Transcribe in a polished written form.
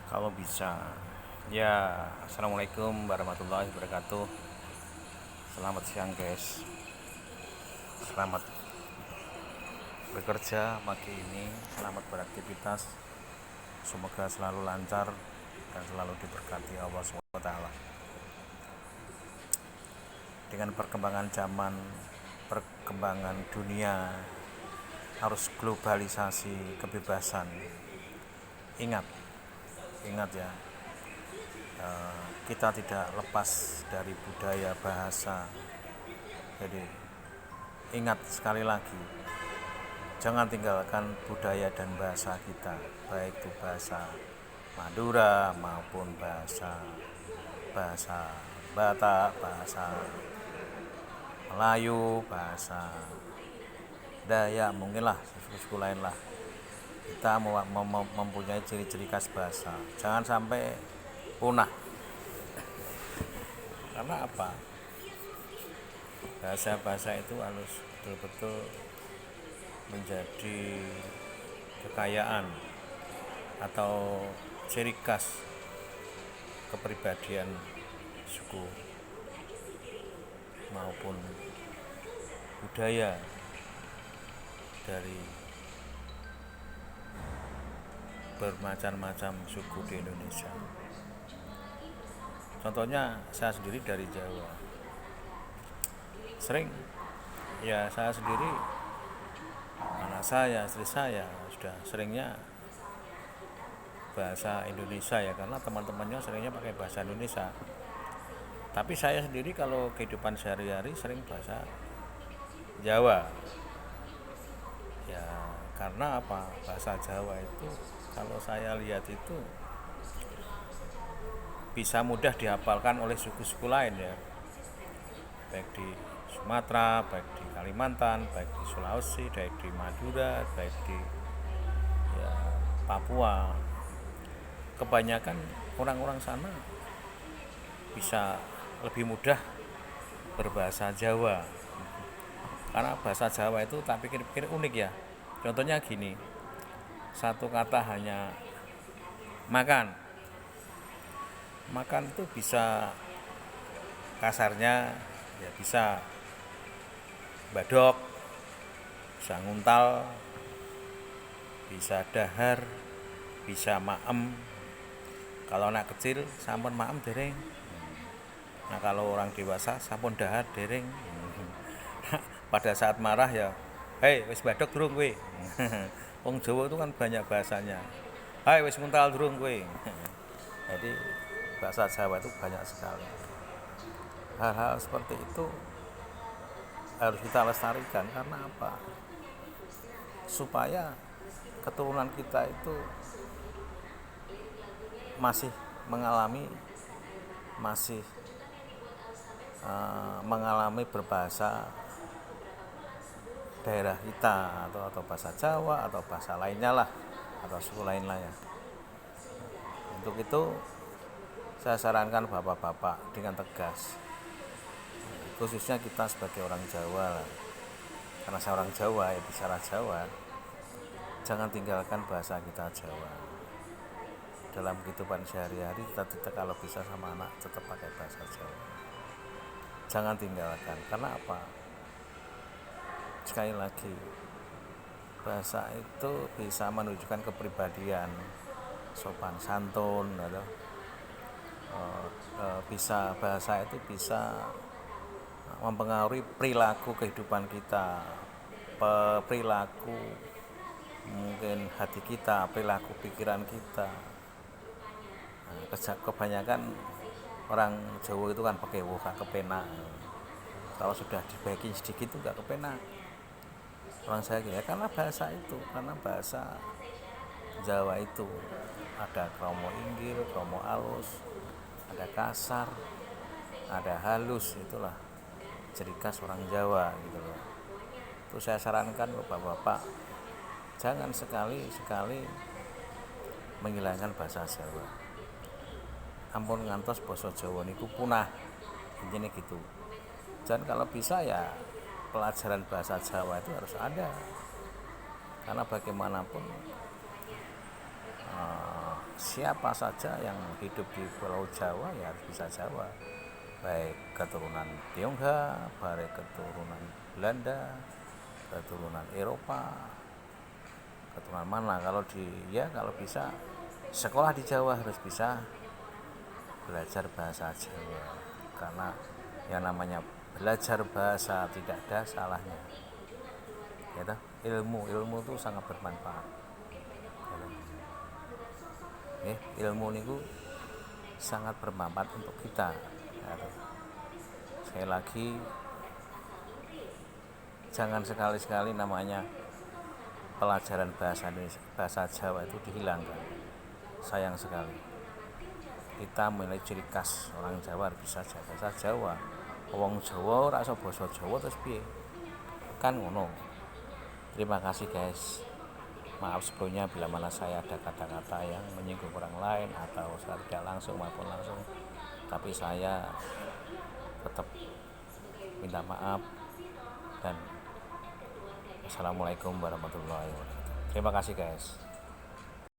Kalau bisa. Ya, assalamualaikum warahmatullahi wabarakatuh. Selamat siang guys. Selamat bekerja pagi ini. Selamat beraktivitas. Semoga selalu lancar dan selalu diberkati Allah SWT. Dengan perkembangan zaman, perkembangan dunia, harus globalisasi, kebebasan. Ingat ya, kita tidak lepas dari budaya bahasa. Jadi ingat sekali lagi, jangan tinggalkan budaya dan bahasa kita, baik itu bahasa Madura maupun bahasa Batak, bahasa Melayu, bahasa Dayak, mungkinlah suku-suku lain lah. Kita mempunyai ciri-ciri khas bahasa. Jangan sampai punah. Karena apa? Bahasa-bahasa itu harus betul-betul menjadi kekayaan atau ciri khas kepribadian suku maupun budaya dari bermacam-macam suku di Indonesia. Contohnya saya sendiri dari Jawa. Saya sendiri, anak saya, istri saya sudah seringnya bahasa Indonesia ya, karena teman-temannya seringnya pakai bahasa Indonesia. Tapi saya sendiri kalau kehidupan sehari-hari sering bahasa Jawa. Ya, karena apa? Bahasa Jawa itu kalau saya lihat itu bisa mudah dihafalkan oleh suku-suku lain ya, baik di Sumatera, baik di Kalimantan, baik di Sulawesi, baik di Madura, baik di Papua. Kebanyakan orang-orang sana bisa lebih mudah berbahasa Jawa, karena bahasa Jawa itu tak pikir-pikir unik ya. Contohnya gini, satu kata hanya makan. Makan itu bisa kasarnya ya bisa badok, bisa nguntal, bisa dahar, bisa maem. Kalau anak kecil sampun maem dereng. Nah kalau orang dewasa sampun dahar dereng. Pada saat marah ya, hei wis badok durung kowe. Wong Jawa itu kan banyak bahasanya. Hai wis nguntal durung kowe. Jadi bahasa Jawa itu banyak sekali. Hal-hal seperti itu harus kita lestarikan. Karena apa? Supaya keturunan kita itu masih mengalami berbahasa daerah kita, atau bahasa Jawa atau bahasa lainnya lah, atau suku lain lah ya. Untuk itu saya sarankan bapak-bapak dengan tegas, khususnya kita sebagai orang Jawa lah, karena saya orang Jawa ya, bicara Jawa, jangan tinggalkan bahasa kita Jawa. Dalam kehidupan sehari-hari kita kalau bisa sama anak tetap pakai bahasa Jawa. Jangan tinggalkan. Karena apa? Sekali lagi, bahasa itu bisa menunjukkan kepribadian, sopan santun, atau bahasa itu bisa mempengaruhi perilaku kehidupan kita, perilaku mungkin hati kita, perilaku pikiran kita. Kebanyakan orang Jawa itu kan pakai gak kepenak. Kalau sudah dibaikin sedikit itu gak kepenak. Orang saya gini, karena bahasa itu, karena bahasa Jawa itu ada kromo inggil, kromo alus, ada kasar, ada halus, itulah ciri khas orang Jawa gitu loh. Itu saya sarankan bapak-bapak, jangan sekali-sekali menghilangkan bahasa Jawa. Ampun ngantos basa Jawa niku punah, intinya gitu. Dan kalau bisa ya pelajaran bahasa Jawa itu harus ada, karena bagaimanapun siapa saja yang hidup di Pulau Jawa ya harus bisa Jawa, baik keturunan Tionghoa, baik keturunan Belanda, keturunan Eropa, keturunan mana. Kalau kalau bisa sekolah di Jawa harus bisa belajar bahasa Jawa, karena yang namanya belajar bahasa tidak ada salahnya ya toh. Ilmu itu sangat bermanfaat ya, ilmu niku sangat bermanfaat untuk kita ya toh. Sekali lagi, jangan sekali-sekali namanya pelajaran bahasa Indonesia, bahasa Jawa itu dihilangkan. Sayang sekali, kita memiliki ciri khas orang Jawa harus bisa bahasa Jawa. Wong Jawa ora iso basa Jawa terus piye? Kan ngono. Terima kasih guys. Maaf sebelumnya bila mana saya ada kata-kata yang menyinggung orang lain atau secara tidak langsung maupun langsung, tapi saya tetap minta maaf dan assalamualaikum warahmatullahi wabarakatuh. Terima kasih guys.